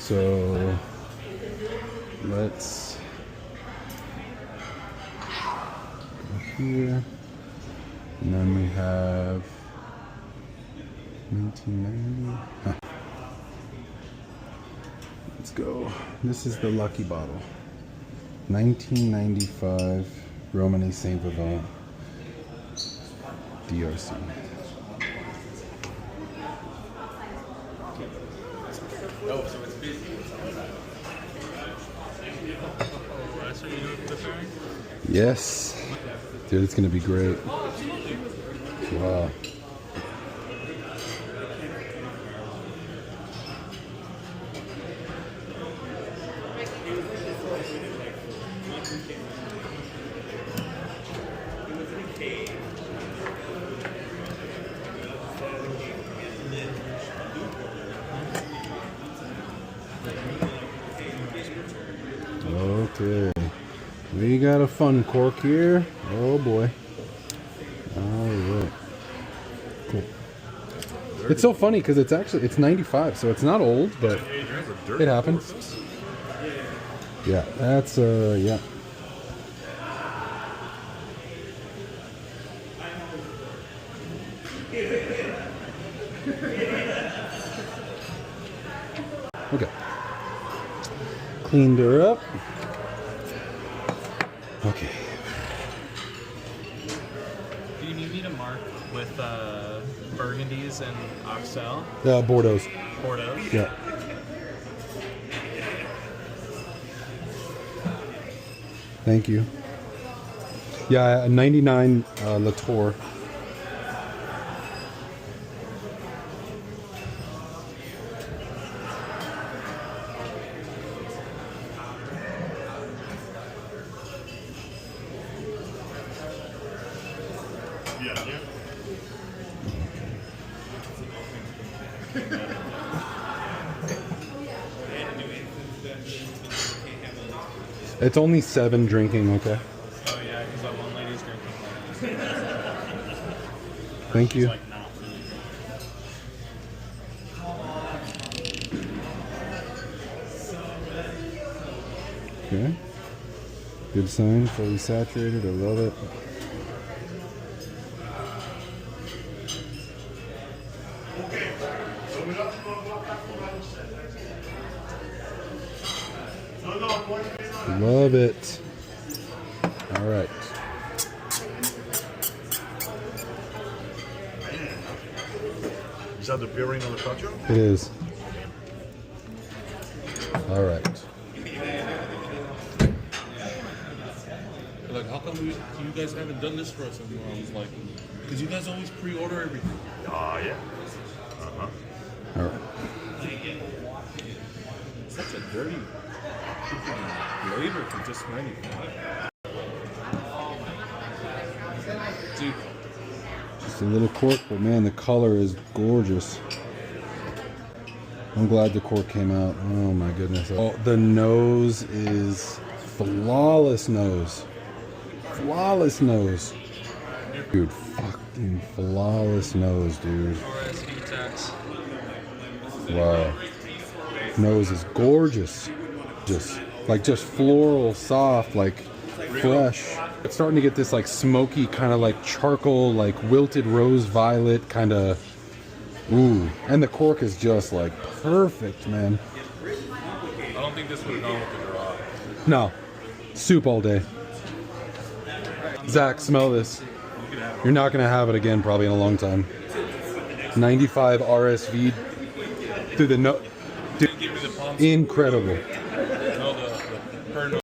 So let's go here. And then we have 1990. Huh. Let's go. This is the lucky bottle. 1995 Romanee-Saint-Vivant DRC. Oh, so it's busy. Yes. Dude, it's gonna be great. Wow. Okay, we got a fun cork here. Oh boy. Alright. Cool. It's so funny because it's 95, so it's not old, but it happens. Yeah, that's yeah. Okay. Cleaned her up. Okay. Do you need me to mark with burgundies and oxel? Bordeaux. Bordeaux? Yeah. Thank you. Yeah, 99 Latour. It's only 7 drinking, okay? Oh yeah, because that one lady's drinking. Thank you. Like, not really. Okay. Good sign, fully saturated, I love it. Love it. All right. Is that the bearing on the culture? It is. All right. Like, how come you guys haven't done this for us anymore? I was like, because you guys always pre-order everything. Yeah. Uh-huh. All right. Such a dirty labor for just manufacturing. Dude. Just a little cork, but man, the color is gorgeous. I'm glad the cork came out. Oh my goodness. Oh, the nose is flawless nose. Flawless nose. Dude, fucking flawless nose, dude. Wow. Nose is gorgeous. Just floral, soft, like fresh. It's starting to get this like smoky, kind of like charcoal, like wilted rose violet kind of. Ooh, and the cork is just like perfect, man. I don't think this would have gone with the draw. No, soup all day. Zach, smell this. You're not gonna have it again probably in a long time. 95 RSV through the no. Dude, incredible.